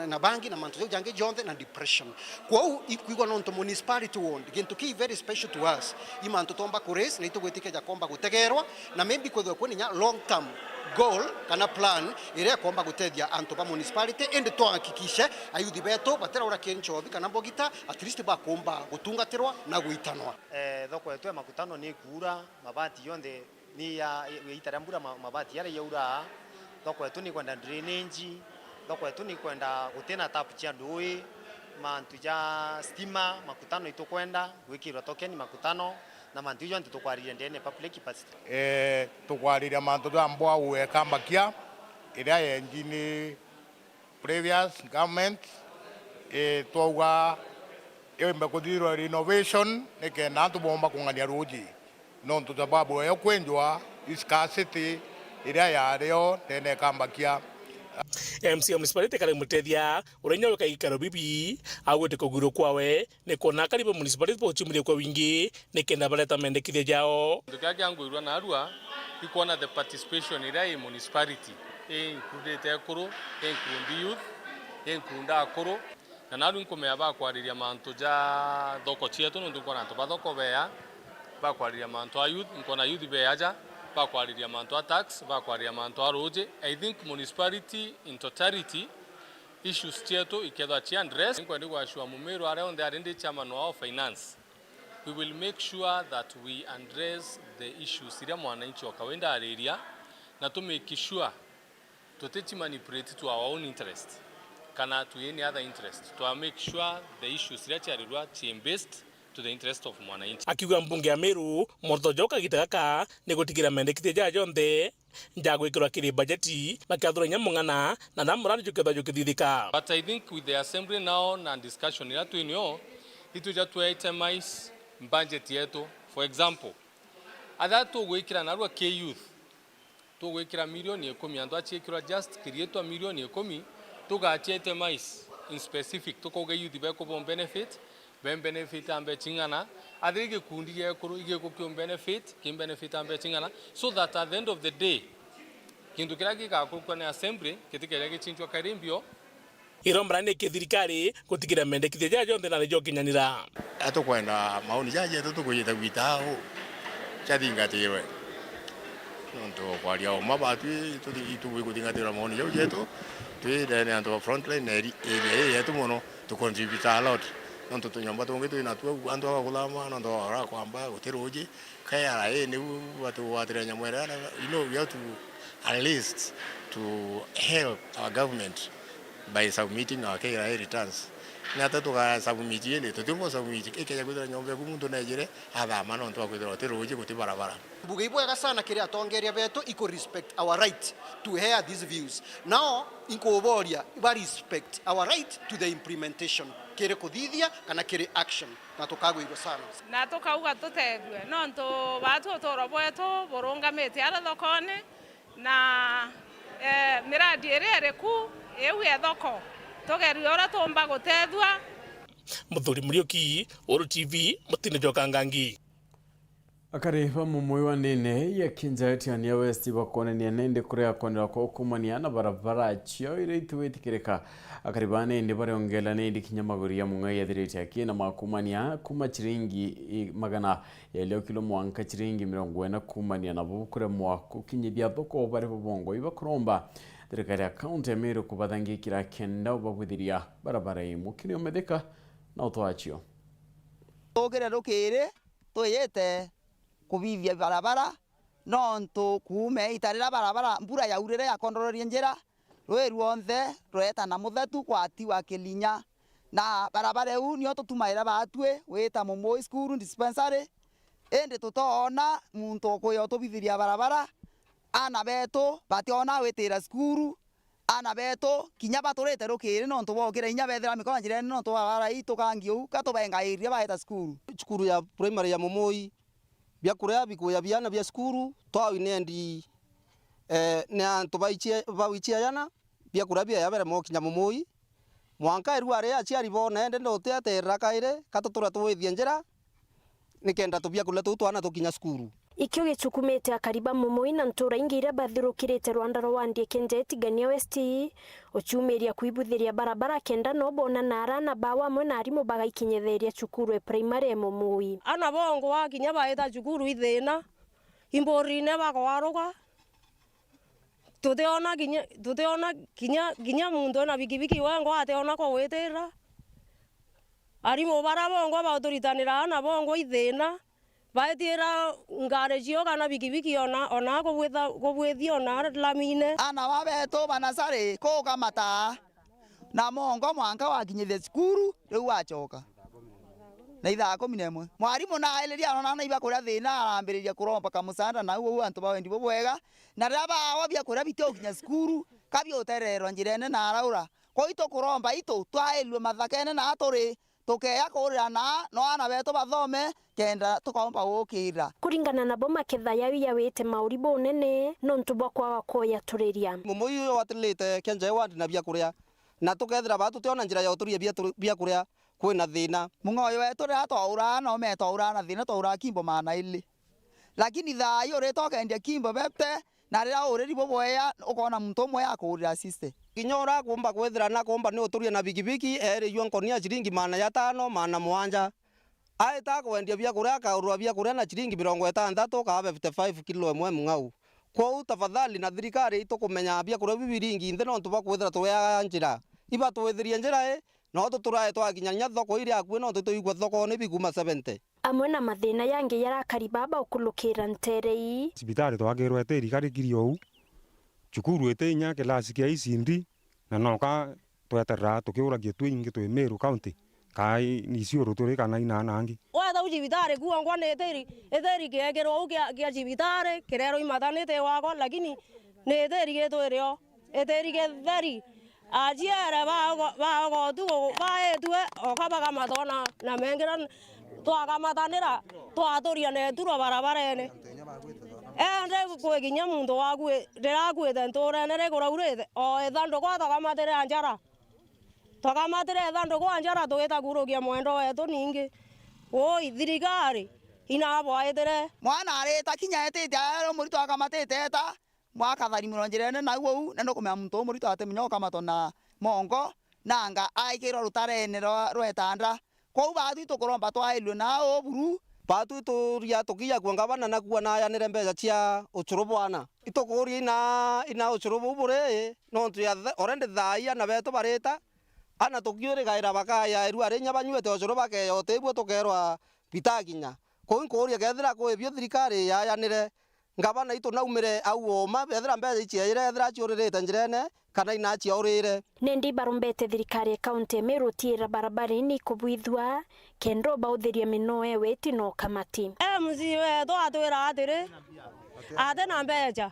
na bangi na manto jange jonde na depression kwa ikwigo non to municipality wond gintu ki very special to us imanto tomba kores na ito gwetika ja komba gutegerwa na maybe kwa nya long term goal kana plan ire komba gutethia anto ba municipality ende to hakikisha ayudi beto batera ura kenchobi kana bogita at least ba komba gutungatirwa na guitanwa thoko yetu makutano ni kura mabati yonde ni ya itarambura mabati yale yaura thoko yetu ni kwenda drainage thoko yetu ni kwenda gutena tap chia ndui mantu ja stima makutano itokwenda wikirwa tokeni makutano na mantu yo ntitukwarire ndene public capacity tukwarire mantu ja mbwa uwe kambakia ira engine previous government twauga yembe kuthirwa renovation nikenda tubomba kungania ruji no tutababu yo kwenjwa scarcity ira yareo tene kambakia MC municipality kale mutethia urenya wikaikaro bibi agwete kuguru kwawe ne kona kariba municipality pochimire kwa wingi ne kenda baleta mendekithia jao ndukage angwirwa na arua ikona the participation ira in municipality include ekuru include youth include akuru na naru nkomea bakwariria mantu ja thoko chietu ndu kona to bathoko bea bakwariria mantu youth nkona youth beaja bakwariria mantu tax bakwariria mantu roje. I think municipality in totality issues chietu ikethwa chi address nkwa ndigwa shwa mumeru around there and chairman of finance we will make sure that we address the issues ira mwananchi wa kawaida area na to make sure to manipulate to our own interest kana to any other interest to make sure the issues ira charirwa chi based to the interest of mwananchi. Akiwa mbunge ya Meru mortojoka gitaka ni gutigira mendekithia ja jonde njagwikirwa kiri budgeti makathura nyamungana na namurani juketha jukithithika. But I think with the assembly now and discussion ira twinio itu ja to itemize budget yetu. For example, atha tugwikira narua k youth tugwikira milioni 10 andu achiekirwa just create milioni 10 tugachete mais in specific tukoge youth be ko benefit ambe chingana athige kundi ge kuru ige ko benefit ambe chingana so that at the end of the day kindu kira gikakukwa ni assembly kitikere gichinjwa karimbio irombrane kithirikari gutigira mendekithia ja jonthe na jo kinyanira atukwenda maoni jaje tukuyita gwitao chathingatirwe nonto kwaria o mabatu tuwe kutingatira maoni jau jetu twidene anto frontline area yetu muno to contribute a lot nonto tunyomba tungitu ina tu anto akulama nonto ara kwamba utiruji kaya ni watu watira nyamwera we have to at least to help our government by submitting our KRA returns. Nata tuka submit yele tutumbo submit keke kudira nyombe kumuntu najire athama no ntwa kudira tiruji kuti barabara. Bugibwega sana kiri atongeria betu iko respect our right to hear these views. Now inkoboria ba respect our right to the implementation. Kire kuthithia kana kire action. Na tukagwirwo sana. Na tukauga tutethwe no nto batu torobwetu burungamite ara thokone na miradi ere ku ewe thoko togeri ora tomba gutethwa Muthuri Muriuki Uru TV mutine jokangangi akariva mumwe wa nene ya kinjati ya West bakone ni nende kurea konera ko kumania na barabara chio ire ituwetikireka akaribane ndi bare ongela ne kinyamaguri ya munga ya direti akina makumania kuma chiringi magana ya leo kilo mwanka chiringi 40 kumania na bukure mwako kinyibya thoko bare bongo ibakromba dirikari account ya Meru kubadangi kira kenda ubagwithiria barabara imu kini omedeka na utwachio togere rukire toyete kubithia barabara nonto kume itarira barabara mbura ya urere ya kondororia njira rweru onthe rweta na muthetu kwati wa Kilinya na barabara u nio tutumaira batwe weta Momoi school dispensary ende tutona muntu kuyo tubithiria barabara ana beto bationa wetira skuru ana beto kinya baturete rukire nonto bokira inya bethera mikona njira nonto barabara itukangiu katubenga iria baeta skuru ya primary ya Momoi bia kurea bikuya biana bia skuru twawi nendi na tubaichia yana bia kurea bia yabere mo kinya Momoi mwanka irware aciari bona ende ndoteterera kaire katutura twithia njira nikenda tubia kule tutwana tukinya skuru ikyo gicukumite akariba Momoi na ntura ingira bathirukirite Rwanda rwandie kenjeti gania West ochumeria kuibuthiria barabara kenda no bona nara na bawa mwe na arimo bagaikinyetheria cukuru e primary Momoi ana bongo wakinya baeta cukuru ithina imborine bakwaruga tuteona kinya muntu na bikibiki wango ateona ko wetera arimo barabongo bauturitanira ana bongo ithina baetira ngare cio kana bikibiki ona kubwithia ona lamine ana babeto banasare ko kamata na mongo mwanka wakinyithia cukuru riu wachoka na ithaa 11 mwarimu na eleria ona na iba kuria thina arambiriria kuromba kamusanda na uo antu bawendi bwega na raba wabia kuria bitio kinya cukuru kabi utererwa njirene na araura ko ito kuromba ito twaelwe mathakene na aturi tukeya kurana no ana beto bathome kenda tukomba gukira kuringana na boma ketha ya wete mauri bonene no ntubwa kwa koya turiria Momoi yo watilite kenje wandi na bia kuria na tukethira batu tiona njira ya uturia bia kuria kwina thina mungoyo wetu ria twaura no metwaura na thina twaura kimbo mana ili lakini thayo retokendia kimbo bepte na rira uriri bobweya ukona muntu mwe akurira assist kinyora kumba kwethira na kumba ni uturia na bikibiki eri yonkonia chiringi mana ya 5 mana 7 aita kwendia bia kuria kaurwa bia kuria na chiringi 60 kabe 55 kilo emwe mungau kwa tafadhali na thirikari itukumenya bia kuria bibiringi nthe no tuba kwethira tuya njira iba twethiria njira no tuturae twakinyanya thoko iria akuwe no tutuigwa thoko ni biguma 70 amwe na mathina yange yarakaribaba ukulukira nterei sibitari twagirwe teri karikirio u cukuru etenya kelasi kia isindi na noka tweterera tukiuragia twingi twi Meru county kai ni cioro turi kana ina nangi wetha ujibitare kuongwa ne etheri kiegero kia jibitare kirero imathanite wako lakini ne etheri getwirio etheri getheri ajiere bago tu baetwe okabaga matona na mengira twagamathanira twaturia ne turo barabarene ende kweginya muntu wagwe ndirakwite ntura nere kuraurite o ithando kwa tokamatire anjara tokamatire ithando kwa anjara tugita kurugia mwendo wetu ningi oi thirikari inabwaitire mwana arita kinya etete aro muri twakamatite eta mwakathari muronjerene na guo na ndokumya muntu muri twate munyoka matona mongo nanga aikiro rutarene rwetandra kou bathu tukuromba twailwe na oburu bathu turia tukia kuanga bana na kuona yanire mbeca cia ucurubwana itukuria ina ucurubu bure no tu ya orende thaia na beto bareta ana tukiore gaira bakaya eru arenya banyuete ucuruba ke yotebu tukerwa bitakinya ko nkuria gethira ko ebio thirikari ya yanire ngabana itu naumire au oma bethira mbeca ici ethira ciuririte njirene kana ina ciaurire nendi barumbete thirikari kaunti Meru tira barabarani kubuithwa kendo bauthiria minoe weti no kamati mziwe to atwira atire ate na mbeca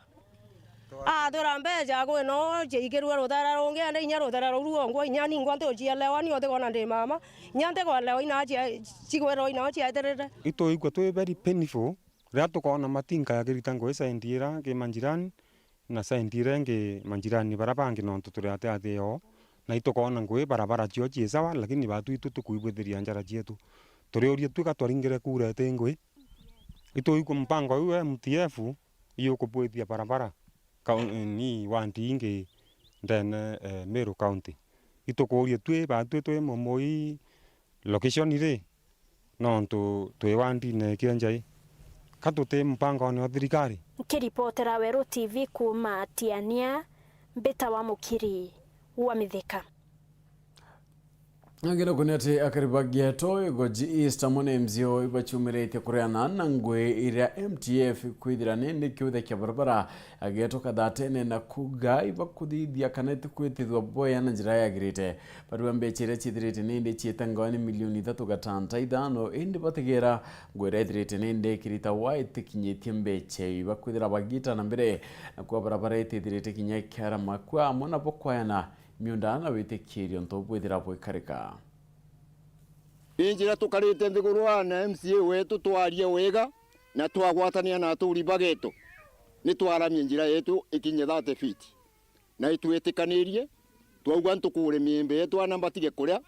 atwira mbeca ko no jeigerwa rutara ronge ande inya rutara ruongo inya ningwa nte ochielewa ni ote kona ndi mama nyante kwa leo ina chigwero ina chiaterere ito igwa to very painful rato kona matinka ya giritango esa ndira ke manjirani na saindire nge manjirani barabangi no tuturate ate yo na ito kona ngwe barabara cio chiesawa lakini batu itu tukuibwetheria njara cietu turioria tuka twaringire kurete ngwe ito igwa mpango uwe MTF iyo kubwethia barabara ni wanti inge ndene Meru County ito kuria twe batu twe momoi location ire no tu wanti ne kianjai katute mpango ni thirikari kiripotera Weru TV kuma Tiania mbeta wa mukiri wa mitheka Ngina kunete akaribagia to goji East amone mzio ibachumirete kureana nangwe ira MTF kwithira nende kiuthe kia barabara ageto kadatene na kuga ibakuthithia kanete kwithithwa boya na njira yagirite barua mbechere chithirite nende chietangani milioni 3.5 indi bategera ngwere thirite nende kirita white kinyetie mbeche ibakwithira bagita na mbere na kwa barabara ithirite kinya kyara makwa mona bokwayana miundana witekirio ntobwethira bwikarika injira tukarite nthigurwa na MCA wetu twarie wega na twagwatania na aturi bageto ni twaramie njira yetu ikinye 30 feet na itwetikanirie twauga ntukure miembe yetu ana batige kuria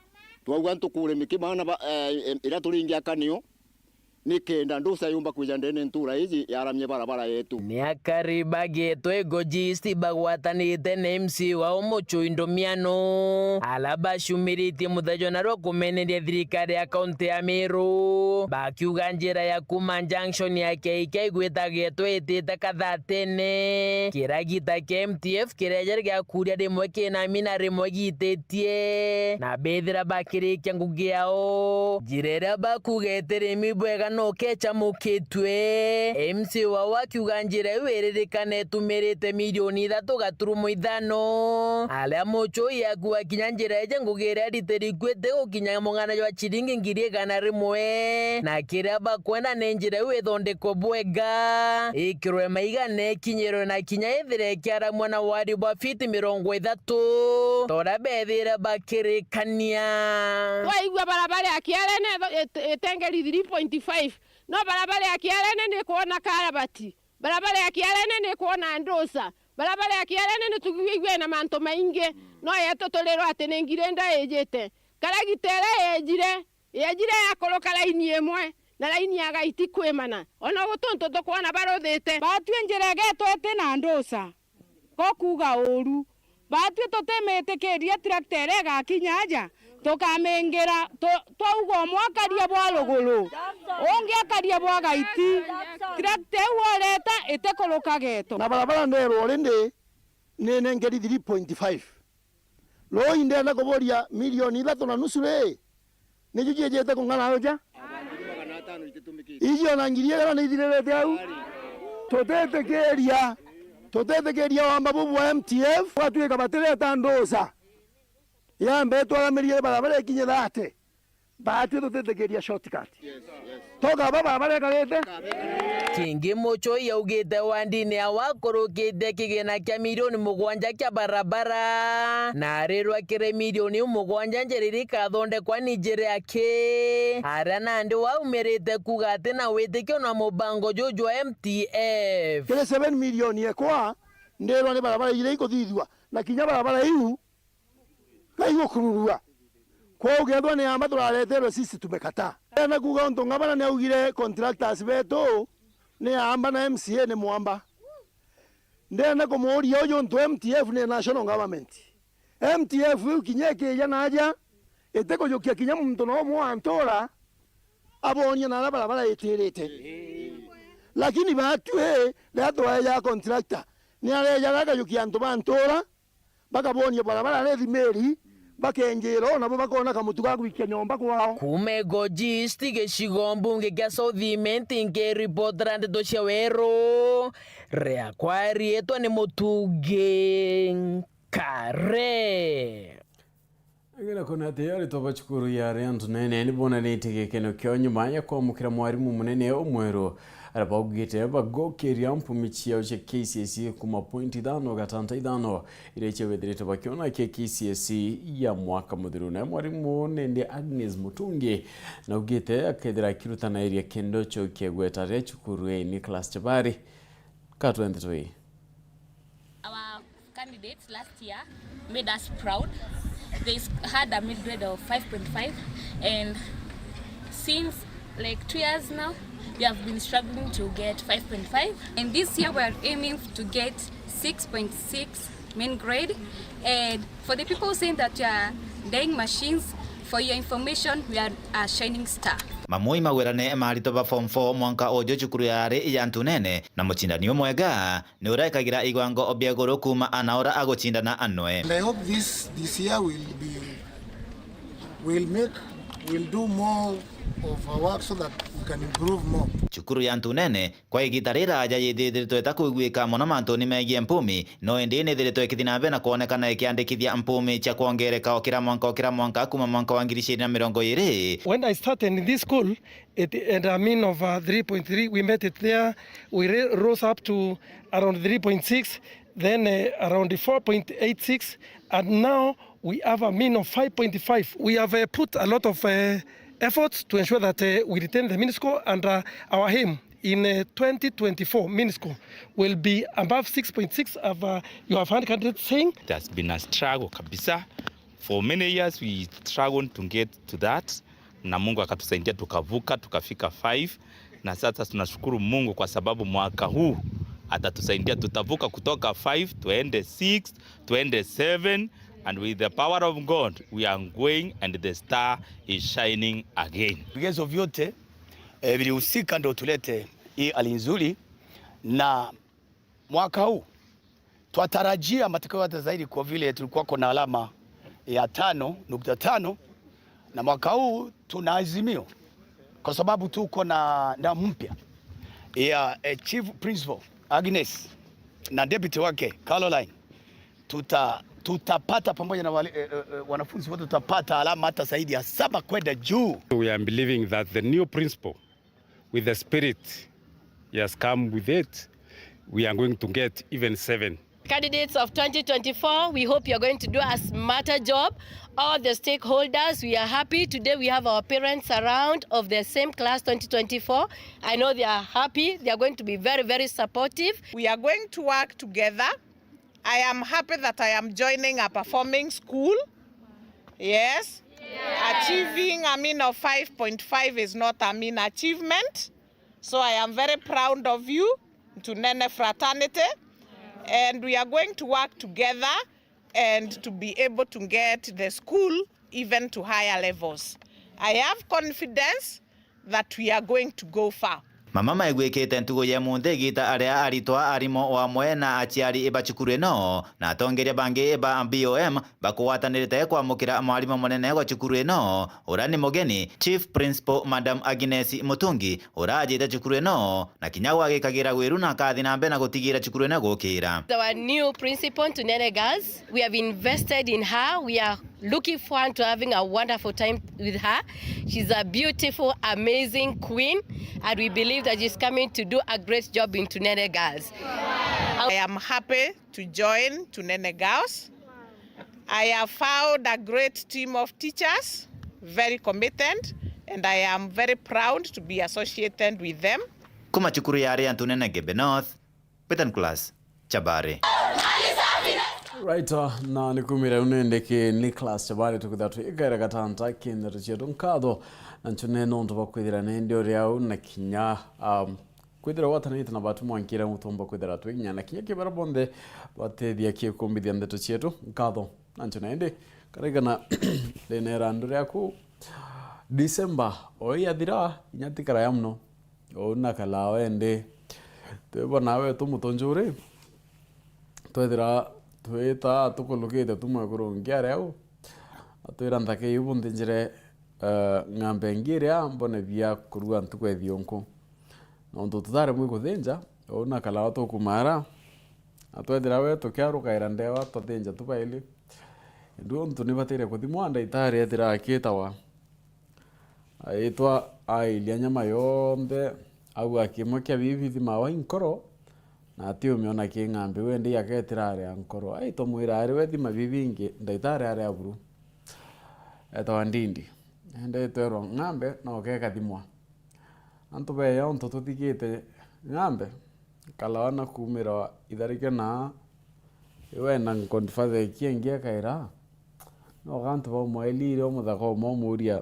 twauga ntukure mikimana ira turingia kanio nikenda ndusa yumba kuja ndene ntura hizi yaramye barabara yetu ni akariba geto egojisti bagwatanite na MC wa umucho indomiano alaba shumiriti muthajo na rokumeneria thirikari ya kaunti ya Meru bakiuga njira ya kuma junction ya KK gwita geto etete kathatene kiragita ke MTF kirejer gya kuria rimwe kina mina rimwe gitetie na bethira bakirikia ngugiao jirera bakugetere mibwega no kecha mukitwe MC wa wakiuga njira iwererekane tumirite milioni 3.5 ala mocho yakuwa kinya njira eje ngugera riteri kwete ukinya mongana jwa chiringi ngiri gana rimwe na kira bakwenda nenjira iwethondeko bwega ikirwe maigane kinyero na kinya ithire kiara mwana wadi bwa fiti 30 tora bethira bakirikania waigwa barabara ya Kiarene etengeri 3.5 no barabara ya Kiarene ni kuona karabati barabara ya Kiarene ni kuona ndosa barabara ya Kiarene ni tugiigwe na manto mainge no yeto tolero atenengirenda ejete karagitere ejire yakoroka laini emwe na laini ya gaiti kwemana ona gutonto to kuona barothete batwe njira geto ete na ndosa ko kuga oru batwe totemete keria tractor ga kinyaja tukamengera twauga mwakaria bwa ruguru onge akaria bwa gaiti tractor woreta etekoroka geto na barabara ndero rinde nene ngeri 3.5 lo inde na kuboria milioni 3.5 ni jujejete kungana hoja iyo na ngirie na ithirete au totetekeria wamba bubu wa MTF watuika batereta ndosa yambe twaramerie barabara ikinye 30 Bahati tutegeria shortcut. Toka baba bareka Kingi Mucho yaugite wandini awakorokite kigina kia milioni mugwanja kia barabara na arirwa kire milioni mugwanja njeriri kathondekwa ni njira yake aria nandi waumirite kuga ati na witikio na mubango juju wa MTF kile 7 milioni ekwa ndirwa ni barabara ile ikuthithwa na kinya barabara iu kaigo kururua kwa ugethwa ni amba turareterwe sisi tumekataa na kuga nto ngabana ni augire contractors beto ni amba na MCA ni mwamba ndena kumuria uyu nto MTF ni national government MTF kinyeke ya naja eteko yokia kinya muntu no mwantora abonya na barabara yeterete lakini batwe leto ya contractor ni ale ya yokia nto bantora bakabonya barabara le thimeri bakenjero nabo bakona kamutu gagwikia nyomba kwao kume gojist gicigo mbunge kia Southiment nke report Nteto cia Weru rea kwarietwa ni Mutungi Kare Ngina kuna tayari tobachukuru ya rentu nene ni bona nitegekeno kyo nyuma ya kwamukira mwarimu munene omweru arabagite bagokeria mpumichi ya KCSE kuma pointi 5 ireche wedrete bakiona ke KCSE ya mwaka mudhiru na mwarimu nende Agnes Mutungi na ugite akedra kirutana area kendo choke gwetare chukuru Nicholas Chabari katwende toi. Our candidates last year made us proud. They had a mid grade of 5.5 and since like 2 years now we have been struggling to get 5.5 and this year we are aiming to get 6.6 main grade. And for the people saying that we are dying machines, for your information, we are a shining star. Mamui mawirane marito ba form 4 mwanka ojo chukuru yare ya ntunene na muchindani mwega ni urekagira igwango obiagoro kuma anaora agochindana anwe. And I hope this year will do more of our work so that we can improve more. Chukuru ya ntunene kwa igitarira aja yithithirito etakuigwika mono mantuni megie mpumi no indi nithirito ikithinabe na kuonekana ikiandikithia mpumi cha kuongereka okira mwanka kuma mwanka wa 2020. When I started in this school at a mean of 3.3, we met it there, we rose up to around 3.6, then around 4.86, and now we have a mean of 5.5. We have put a lot of efforts to ensure that we retain the miniscore, and our aim in 2024 miniscore will be above 6.6. You have heard candidates saying it has been a struggle kabisa. For many years we struggled to get to that, na Mungu akatusaidia tukavuka tukafika 5, na sasa tunashukuru Mungu kwa sababu mwaka huu atatusaidia tutavuka kutoka 5 tuende 6 tuende 7. And with the power of God, we are going and the star is shining again. Vigezo vyote vilihusika ndio tulete hii hali nzuri, na mwaka huu twatarajia matokeo hata zaidi kwa vile tulikuwa na alama ya 5.5, na mwaka huu tuna azimio kwa sababu tuko na mpya ya Chief Principal Agnes na deputy wake Caroline. Tutapata pamoja na wanafunzi wote tutapata alama hata zaidi ya 7 kwenda juu. We are believing that the new principal with the spirit he has come with it, we are going to get even 7. Candidates of 2024, we hope you are going to do a smarter job. All the stakeholders, we are happy. Today we have our parents around of the same class 2024. I know they are happy. They are going to be very, very supportive. We are going to work together. I am happy that I am joining a performing school. Yes. Achieving a mean of 5.5 is not a mean achievement. So I am very proud of you, Ntunene fraternity. And we are going to work together and to be able to get the school even to higher levels. I have confidence that we are going to go far. mama maigwikite ntugo ya munthe gita aria aritwa arimo wa mwena aciari iba cukuru ino na atongeria bangi iba BOM bakwatanirite kwamukira mwarimu munene wa cukuru ino ura ni mugeni Chief Principal Madam Agnes Mutungi ura ajite cukuru ino na kinyawa agikagira Weru na kathi na mbe na gutigira cukuru ino gukira. Our new principal to Nene Girls, we have invested in her. We are looking forward to having a wonderful time with her. She's a beautiful, amazing queen, and we believe that she's coming to do a great job in Tunene Girls. I am happy to join Tunene Girls. I have found a great team of teachers, very committed, and I am very proud to be associated with them. Kuma cukuru ya area Tunene Gebe North, Petan Class, Chabare. Right, na nikumira unendeke Nicholas Chabare tukudatu igara gatanta kinero chetu nkado nanchune nonto bakwidira nendio ryao na kinya kwidira watanita na batu mwankira mutomba kwidira twinya na kinya kibara bonde batedia kiekombithia ndeto chetu nkado nanchune ende karigana lenera ndure yaku December oyathira inyatikara yamno ona kala wende tebo nawe tumutonjure twethira twita tukulukite tumwe kurungia reu atwira ndake yubundi njire ngambe ngiria mbone bia kurua ntukwethio nku no tutare mwe kuthinja ona kala watu kumara atwethira we tukiaruka irandewa tuthinja tubaili ndu ntu ni batire kuthimwa ndaitari etira akitawa aitwa ailia nyama yombe au akimwe bibi thima wa inkoro na atio miona kingambe wende yaketirare ankoro aito mwira ari wethi mabibingi ndaitare ari aburu eta ndindi ende tero ngambe no keka thimwa antu be yo nto tutikite ngambe kala wana kumira itharike na iwe na konfade kiengia kaira no gantu ba mwelire o muthako mo muria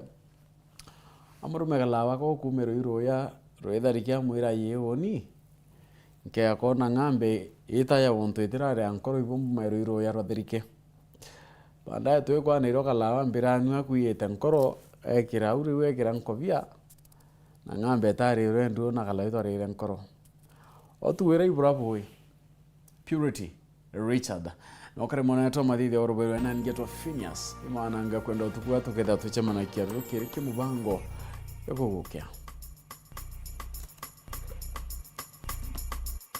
amurume kala wako kumira iroya roitharike mwira yewoni ke akona ngambe ita ya wonto itirare ankoro ibumbu mairo ya roderike banda to kwa niro kala mbiranywa kuyete ankoro ekira uri wekira nkobia na ngambe tari rendu na kala ito re ankoro otuwera ibravo Purity Richard no kare mona to madide orobero na ngeto Phineas imana nga kwenda tukua tuketha tuchema na kiaru kiri kimubango yoko gukya